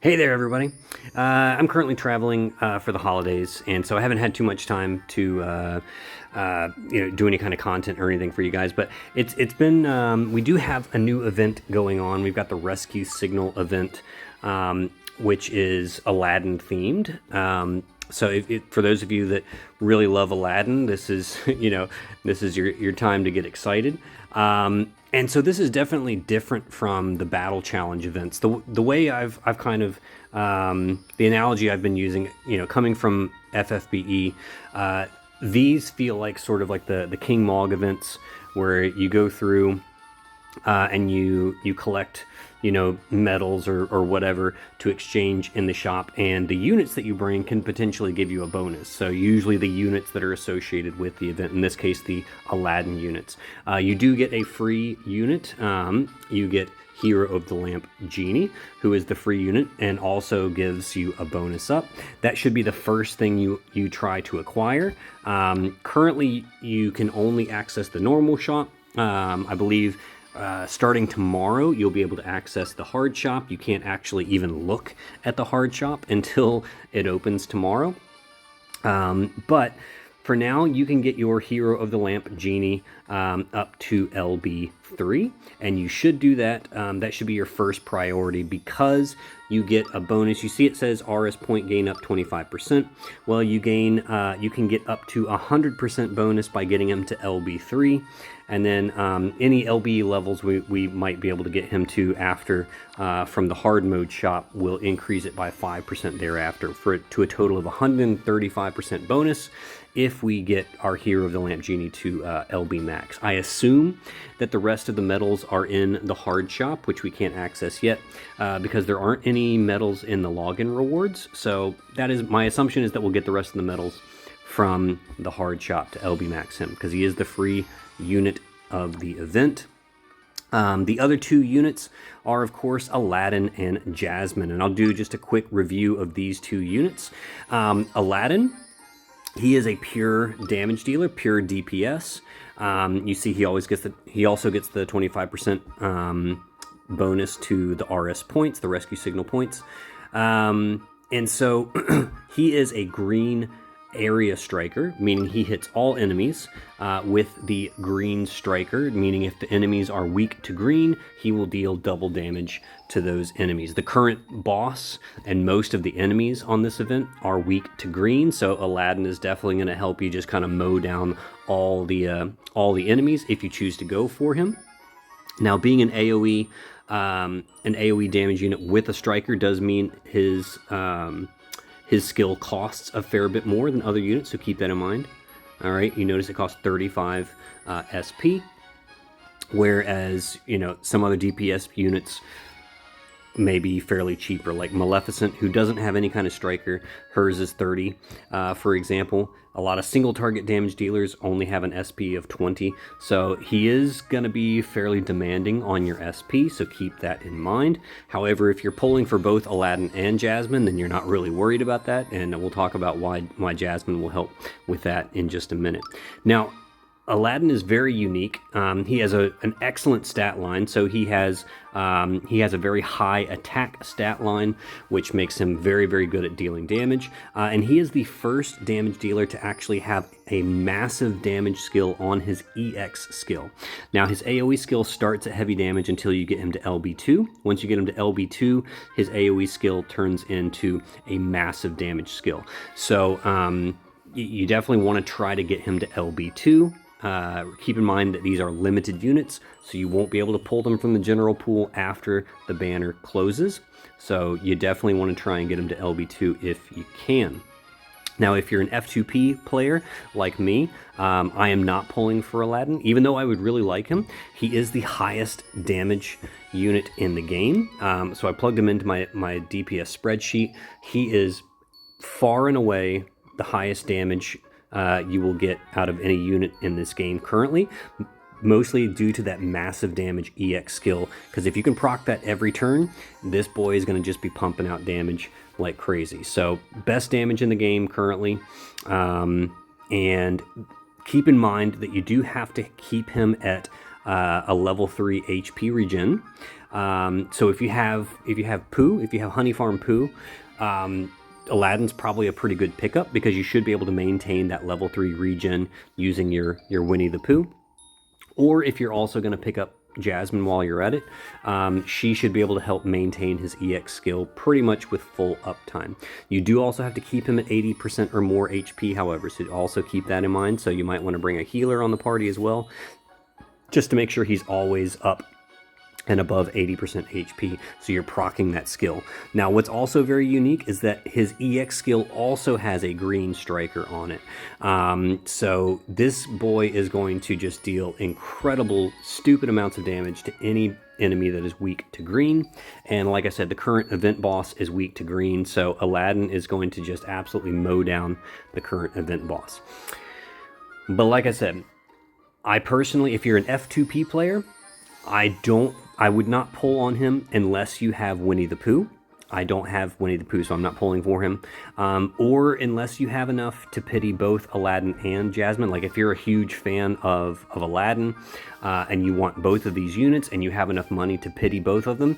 Hey there, everybody. I'm currently traveling for the holidays, and so I haven't had too much time to do any kind of content or anything for you guys. But it's been we do have a new event going on. We've got the Rescue Signal event, which is Aladdin themed. So for those of you that really love Aladdin, this is this is your time to get excited. And so this is definitely different from the battle challenge events. The way I've kind of the analogy I've been using, coming from FFBE, these feel like sort of like the King Mog events where you go through and you collect medals or whatever to exchange in the shop, and the units that you bring can potentially give you a bonus. So usually the units that are associated with the event, in this case the Aladdin units, you do get a free unit. You get Hero of the Lamp Genie, who is the free unit and also gives you a bonus up. That should be the first thing you try to acquire. Currently you can only access the normal shop. I believe starting tomorrow, you'll be able to access the hard shop. You can't actually even look at the hard shop until it opens tomorrow. But for now, you can get your Hero of the Lamp Genie up to LB3, and you should do that. That should be your first priority because you get a bonus. You see it says RS point gain up 25%. Well, you can get up to 100% bonus by getting him to LB3, and then any LB levels we might be able to get him to after from the hard mode shop will increase it by 5% thereafter to a total of 135% bonus if we get our Hero of the Lamp Genie to LB max. I assume that the rest of the medals are in the hard shop, which we can't access yet because there aren't any medals in the login rewards. So that is my assumption, is that we'll get the rest of the medals from the hard shop to LB max him because he is the free unit of the event. The other two units are, of course, Aladdin and Jasmine, and I'll do just a quick review of these two units. Aladdin, he is a pure damage dealer, pure DPS. You see, he also gets the 25% bonus to the RS points, the Rescue Signal points, and so he is a green area striker, meaning he hits all enemies with the green striker, meaning if the enemies are weak to green, he will deal double damage to those enemies. The current boss and most of the enemies on this event are weak to green, so Aladdin is definitely going to help you just kind of mow down all the enemies if you choose to go for him. Now, being an AoE damage unit with a striker does mean his skill costs a fair bit more than other units, so keep that in mind. All right, you notice it costs 35 SP, whereas some other DPS units may be fairly cheaper, like Maleficent, who doesn't have any kind of striker. Hers is 30, for example. A lot of single target damage dealers only have an SP of 20, so he is going to be fairly demanding on your SP, so keep that in mind. However, if you're pulling for both Aladdin and Jasmine, then you're not really worried about that, and we'll talk about why Jasmine will help with that in just a minute. Now, Aladdin is very unique. He has an excellent stat line. So he has a very high attack stat line, which makes him very, very good at dealing damage. And he is the first damage dealer to actually have a massive damage skill on his EX skill. Now, his AoE skill starts at heavy damage until you get him to LB2. Once you get him to LB2, his AoE skill turns into a massive damage skill. So you definitely want to try to get him to LB2. Keep in mind that these are limited units, so you won't be able to pull them from the general pool after the banner closes. So you definitely want to try and get them to LB2 if you can. Now, if you're an F2P player like me, I am not pulling for Aladdin, even though I would really like him. He is the highest damage unit in the game. So I plugged him into my DPS spreadsheet. He is far and away the highest damage you will get out of any unit in this game currently, mostly due to that massive damage EX skill, because if you can proc that every turn, this boy is going to just be pumping out damage like crazy. So best damage in the game currently, and keep in mind that you do have to keep him at a level 3 HP regen. So if you have Pooh, if you have Honey Farm Pooh, Aladdin's probably a pretty good pickup because you should be able to maintain that level 3 regen using your Winnie the Pooh. Or if you're also going to pick up Jasmine while you're at it, she should be able to help maintain his EX skill pretty much with full uptime. You do also have to keep him at 80% or more HP, however, so also keep that in mind. So you might want to bring a healer on the party as well, just to make sure he's always up and above 80% HP, so you're proccing that skill. Now, what's also very unique is that his EX skill also has a green striker on it. So this boy is going to just deal incredible, stupid amounts of damage to any enemy that is weak to green. And like I said, the current event boss is weak to green, so Aladdin is going to just absolutely mow down the current event boss. But like I said, I personally, if you're an F2P player, I would not pull on him unless you have Winnie the Pooh. I don't have Winnie the Pooh, so I'm not pulling for him. Or unless you have enough to pity both Aladdin and Jasmine. Like if you're a huge fan of Aladdin and you want both of these units and you have enough money to pity both of them,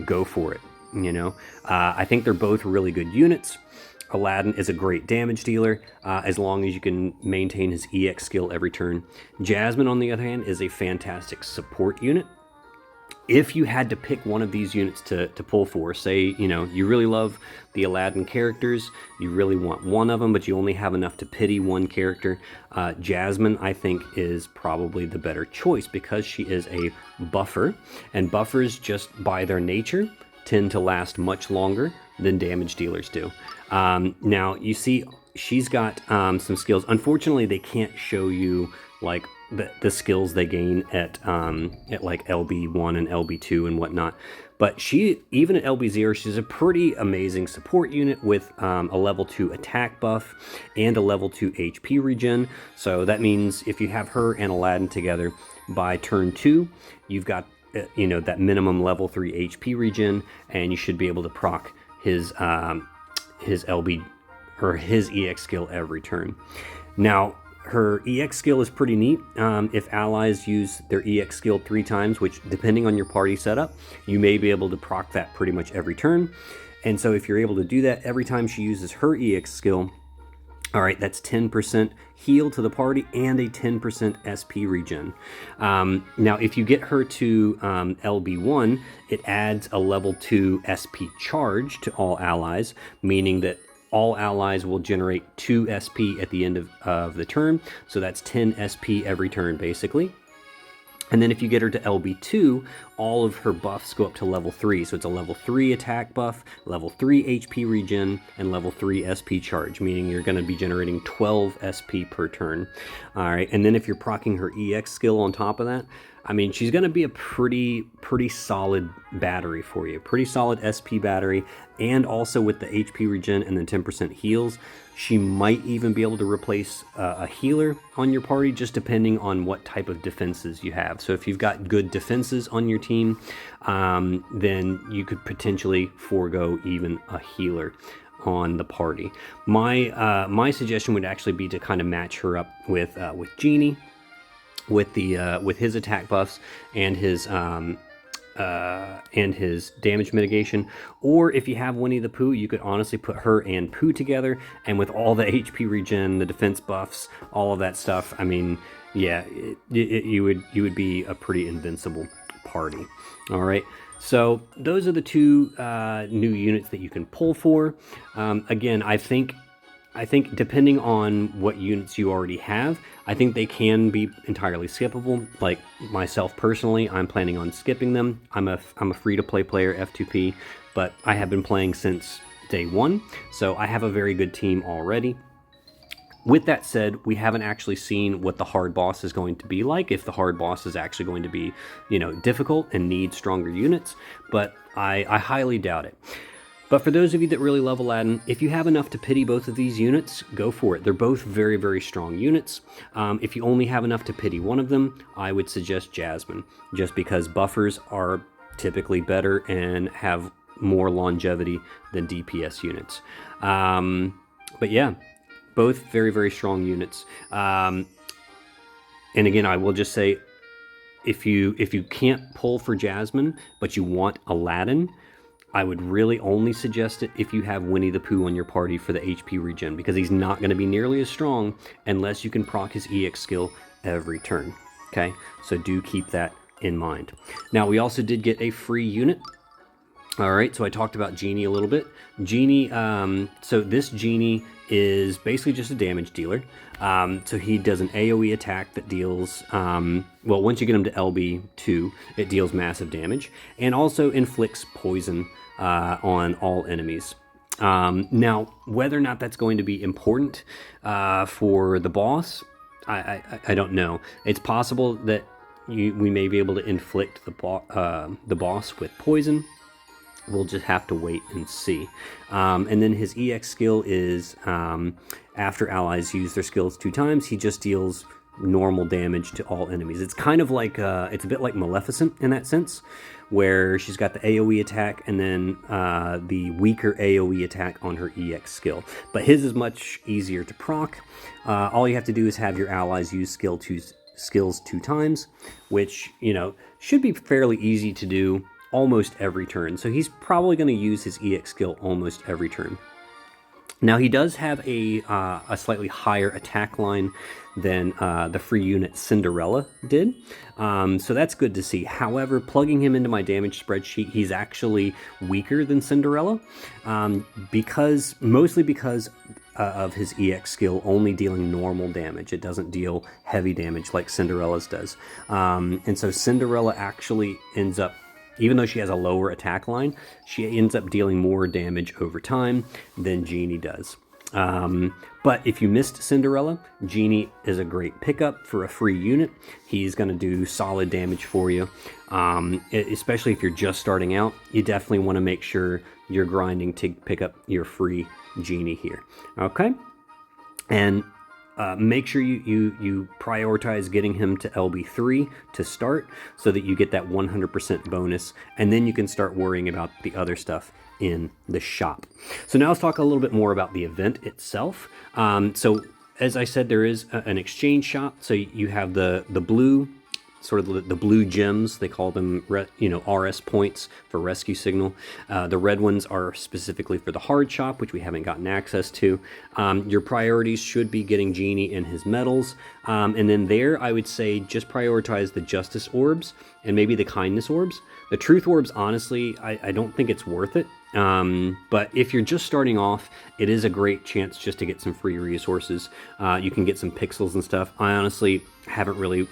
go for it. You know, I think they're both really good units. Aladdin is a great damage dealer as long as you can maintain his EX skill every turn. Jasmine, on the other hand, is a fantastic support unit. If you had to pick one of these units to pull for, say, you know, you really love the Aladdin characters, you really want one of them, but you only have enough to pity one character, Jasmine, I think, is probably the better choice because she is a buffer, and buffers, just by their nature, tend to last much longer than damage dealers do. Now, you see, she's got some skills. Unfortunately, they can't show you, like, the skills they gain at like LB1 and LB2 and whatnot. But she, even at LB0, she's a pretty amazing support unit with a level 2 attack buff and a level 2 HP regen. So that means if you have her and Aladdin together, by turn 2, you've got you know, that minimum level 3 HP regen, and you should be able to proc his LB or his EX skill every turn. Now, her EX skill is pretty neat. If allies use their EX skill 3 times, which depending on your party setup, you may be able to proc that pretty much every turn. And so if you're able to do that every time she uses her EX skill, all right, that's 10% heal to the party and a 10% SP regen. Now, if you get her to LB1, it adds a level 2 SP charge to all allies, meaning that all allies will generate 2 SP at the end of the turn. So that's 10 SP every turn, basically. And then if you get her to LB2, all of her buffs go up to level 3. So it's a level 3 attack buff, level 3 HP regen, and level 3 SP charge, meaning you're going to be generating 12 SP per turn. All right, and then if you're proccing her EX skill on top of that, I mean, she's going to be a pretty solid battery for you. Pretty solid SP battery, and also with the HP regen and then 10% heals, she might even be able to replace a healer on your party, just depending on what type of defenses you have. So if you've got good defenses on your team, then you could potentially forego even a healer on the party. My suggestion would actually be to kind of match her up with Genie, with his attack buffs and his damage mitigation. Or if you have Winnie the Pooh, you could honestly put her and Pooh together, and with all the HP regen, the defense buffs, all of that stuff, I mean, yeah, you would be a pretty invincible party. All right, so those are the 2 new units that you can pull for. Again, I think depending on what units you already have, I think they can be entirely skippable. Like myself personally, I'm planning on skipping them. I'm a free-to-play player, F2P, but I have been playing since day 1, so I have a very good team already. With that said, we haven't actually seen what the hard boss is going to be like, if the hard boss is actually going to be, you know, difficult and need stronger units, but I highly doubt it. But for those of you that really love Aladdin, if you have enough to pity both of these units, go for it. They're both very, very strong units. If you only have enough to pity one of them, I would suggest Jasmine, just because buffers are typically better and have more longevity than DPS units. But yeah, both very, very strong units. And again, I will just say, if you can't pull for Jasmine, but you want Aladdin, I would really only suggest it if you have Winnie the Pooh on your party for the HP regen, because he's not going to be nearly as strong unless you can proc his EX skill every turn. Okay, so do keep that in mind. Now, we also did get a free unit. All right, so I talked about Genie a little bit. Genie, so this Genie is basically just a damage dealer. So he does an AoE attack that deals, well, once you get him to LB2, it deals massive damage, and also inflicts poison on all enemies. Now, whether or not that's going to be important for the boss, I don't know. It's possible that we may be able to inflict the boss with poison. We'll just have to wait and see. And then his EX skill is after allies use their skills 2 times, he just deals normal damage to all enemies. It's kind of like, it's a bit like Maleficent in that sense, where she's got the AoE attack and then the weaker AoE attack on her EX skill. But his is much easier to proc. All you have to do is have your allies use skills 2 times, which, you know, should be fairly easy to do almost every turn. So he's probably going to use his EX skill almost every turn. Now, he does have a slightly higher attack line than the free unit Cinderella did. So that's good to see. However, plugging him into my damage spreadsheet, he's actually weaker than Cinderella, mostly because of his EX skill only dealing normal damage. It doesn't deal heavy damage like Cinderella's does. And so Cinderella actually ends up, even though she has a lower attack line, she ends up dealing more damage over time than Genie does. But if you missed Cinderella, Genie is a great pickup for a free unit. He's going to do solid damage for you, especially if you're just starting out. You definitely want to make sure you're grinding to pick up your free Genie here. Okay? And make sure you prioritize getting him to LB3 to start so that you get that 100% bonus, and then you can start worrying about the other stuff in the shop. So now let's talk a little bit more about the event itself. So as I said, there is an exchange shop. So you have the blue, sort of the blue gems, they call them, RS points for rescue signal. The red ones are specifically for the hard shop, which we haven't gotten access to. Your priorities should be getting Genie and his medals. And then there, I would say just prioritize the justice orbs and maybe the kindness orbs. The truth orbs, honestly, I don't think it's worth it. But if you're just starting off, it is a great chance just to get some free resources. You can get some pixels and stuff. I honestly haven't really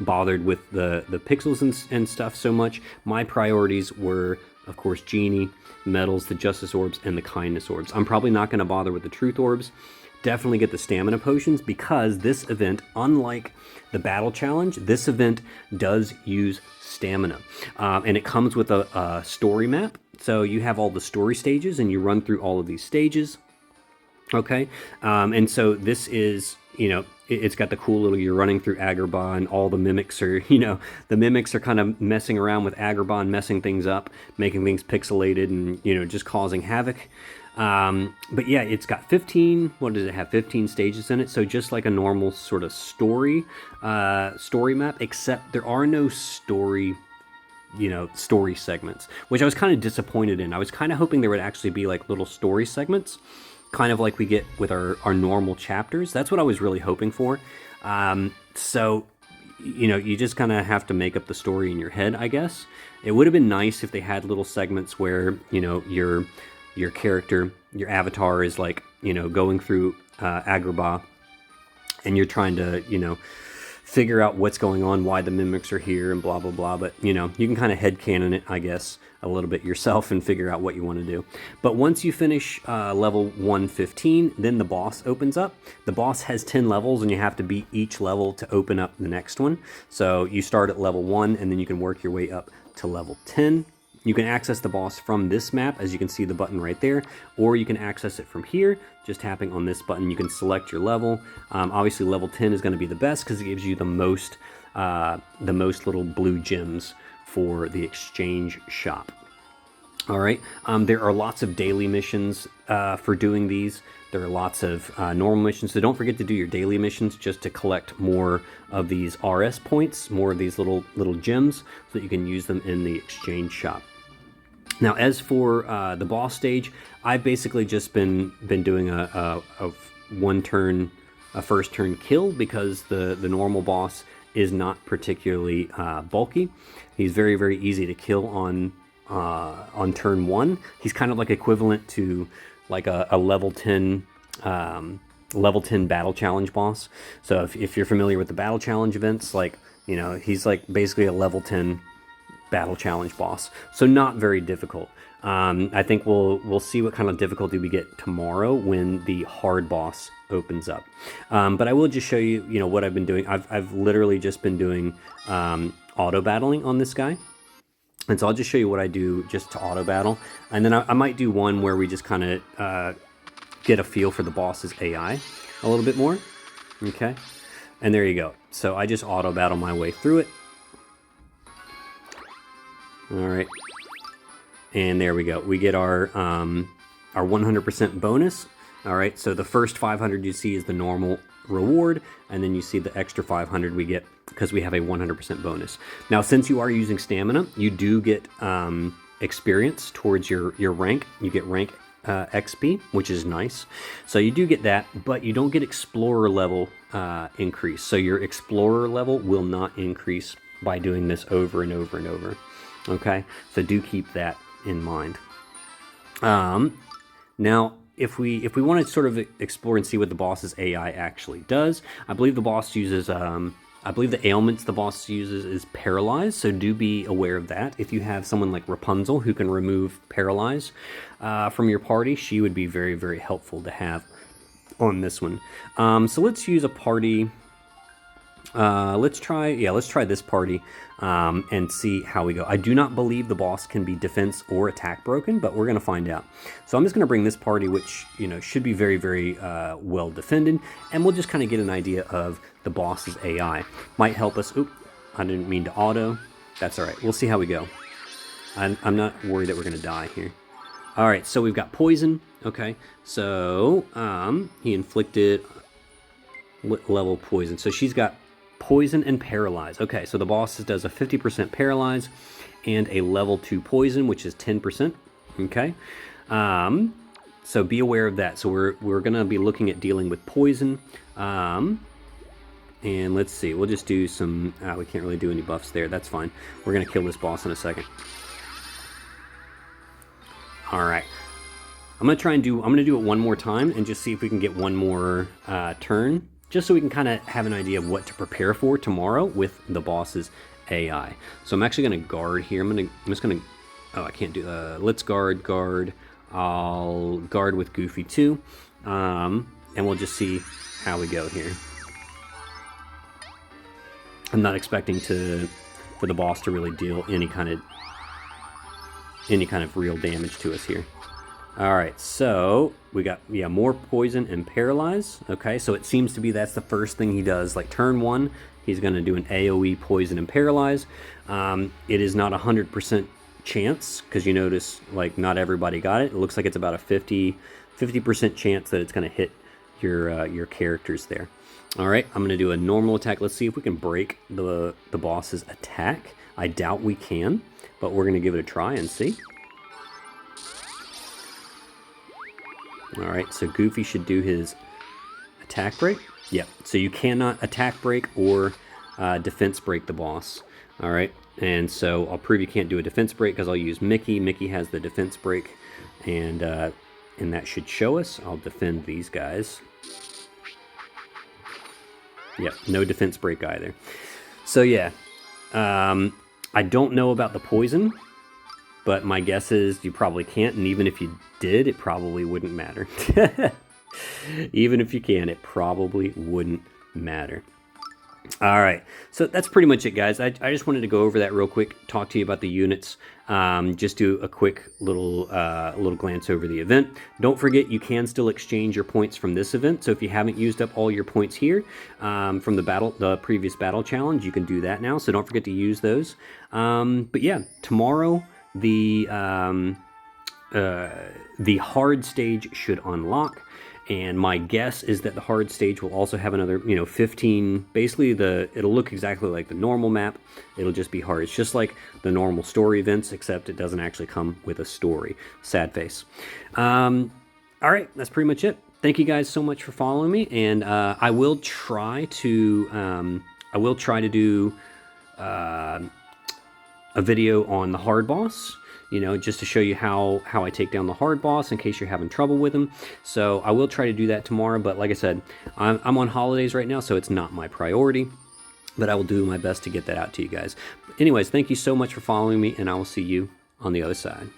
bothered with the pixels and stuff so much. My priorities were, of course, Genie, medals, the justice orbs, and the kindness orbs. I'm probably not going to bother with the truth orbs. Definitely get the stamina potions, because this event, unlike the battle challenge, this event does use stamina. And it comes with a story map. So you have all the story stages and you run through all of these stages. Okay. And so this is, it's got the cool little, you're running through Agrabah and all the mimics are, the mimics are kind of messing around with Agrabah and messing things up, making things pixelated and, just causing havoc. But yeah, it's got 15, what does it have? 15 stages in it. So just like a normal sort of story map, except there are no story segments, which I was kind of disappointed in. I was kind of hoping there would actually be like little story segments, kind of like we get with our normal chapters. That's what I was really hoping for. So, you just kind of have to make up the story in your head, I guess. It would have been nice if they had little segments where, your character, your avatar is like, going through Agrabah, and you're trying to, figure out what's going on, why the mimics are here, and blah, blah, blah. But, you can kind of headcanon it, I guess, a little bit yourself and figure out what you want to do. But once you finish level 115, then the boss opens up. The boss has 10 levels, and you have to beat each level to open up the next one. So you start at level 1, and then you can work your way up to level 10. You can access the boss from this map, as you can see the button right there, or you can access it from here, just tapping on this button. You can select your level. Obviously, level 10 is going to be the best because it gives you the most little blue gems for the exchange shop. All right. There are lots of daily missions for doing these. There are lots of normal missions. So don't forget to do your daily missions just to collect more of these RS points, more of these little gems, so that you can use them in the exchange shop. Now, as for the boss stage, I've basically just been doing a first turn kill, because the normal boss is not particularly bulky. He's very easy to kill on turn 1. He's kind of like equivalent to like a level 10 battle challenge boss. So if you're familiar with the battle challenge events, like, you know, he's like basically a level 10 battle challenge boss. So not very difficult. I think we'll see what kind of difficulty we get tomorrow when the hard boss opens up. But I will just show you, you know, what I've been doing. I've literally just been doing auto battling on this guy. And so I'll just show you what I do just to auto battle. And then I might do one where we just kind of get a feel for the boss's AI a little bit more. Okay. And there you go. So I just auto battle my way through it. All right. And there we go. We get our 100% bonus. All right. So the first 500 you see is the normal reward, and then you see the extra 500 we get because we have a 100% bonus. Now, since you are using stamina, you do get experience towards your rank. You get rank XP, which is nice. So you do get that, but you don't get explorer level increase. So your explorer level will not increase by doing this over and over and over. Okay, so do keep that in mind. Now, if we want to sort of explore and see what the boss's AI actually does, I believe the boss uses, I believe the ailments the boss uses is paralyze, so do be aware of that. If you have someone like Rapunzel who can remove paralyze from your party, she would be very helpful to have on this one. So let's use a party. Let's try this party and see how we go. I do not believe the boss can be defense or attack broken, but we're going to find out. So I'm just going to bring this party, which, you know, should be very well defended, and we'll just kind of get an idea of the boss's AI. Might help us. Oop, I didn't mean to auto. That's all right. We'll see how we go. I'm not worried that we're going to die here. All right, so we've got poison. Okay, so he inflicted level poison. So she's got poison and paralyze. Okay, so the boss does a 50% paralyze and a level 2 poison, which is 10%. Okay, so be aware of that. So we're gonna be looking at dealing with poison. And let's see, we'll just do some, we can't really do any buffs there. That's fine. We're gonna kill this boss in a second. All right, I'm gonna do it one more time and just see if we can get one more turn, just so we can kind of have an idea of what to prepare for tomorrow with the boss's AI. So I'm actually going to guard here. I'm just going to, oh, I can't do, let's guard. I'll guard with Goofy too. And we'll just see how we go here. I'm not expecting for the boss to really deal any kind of real damage to us here. All right, so we got, yeah, more poison and paralyze. Okay, so it seems to be that's the first thing he does. Like turn 1, he's going to do an AoE poison and paralyze. It is not 100% chance, because you notice like not everybody got it. It looks like it's about a 50% chance that it's going to hit your characters there. All right, I'm going to do a normal attack. Let's see if we can break the boss's attack. I doubt we can, but we're going to give it a try and see. All right, so Goofy should do his attack break. Yep, so you cannot attack break or defense break the boss. All right, and so I'll prove you can't do a defense break because I'll use Mickey. Mickey has the defense break, and that should show us. I'll defend these guys. Yep, no defense break either. So yeah, I don't know about the poison, but my guess is you probably can't, and even if you did, it probably wouldn't matter. Even if you can, it probably wouldn't matter. All right, so that's pretty much it, guys. I just wanted to go over that real quick, talk to you about the units, just do a quick little glance over the event. Don't forget, you can still exchange your points from this event. So if you haven't used up all your points here from the previous battle challenge, you can do that now. So don't forget to use those. But yeah, tomorrow the the hard stage should unlock. And my guess is that the hard stage will also have another, 15, basically it'll look exactly like the normal map. It'll just be hard. It's just like the normal story events, except it doesn't actually come with a story. Sad face. All right, that's pretty much it. Thank you guys so much for following me, and I will try to do a video on the hard boss, just to show you how I take down the hard boss in case you're having trouble with him. So I will try to do that tomorrow, but like I said, I'm on holidays right now, so it's not my priority, but I will do my best to get that out to you guys. Anyways, thank you so much for following me, and I will see you on the other side.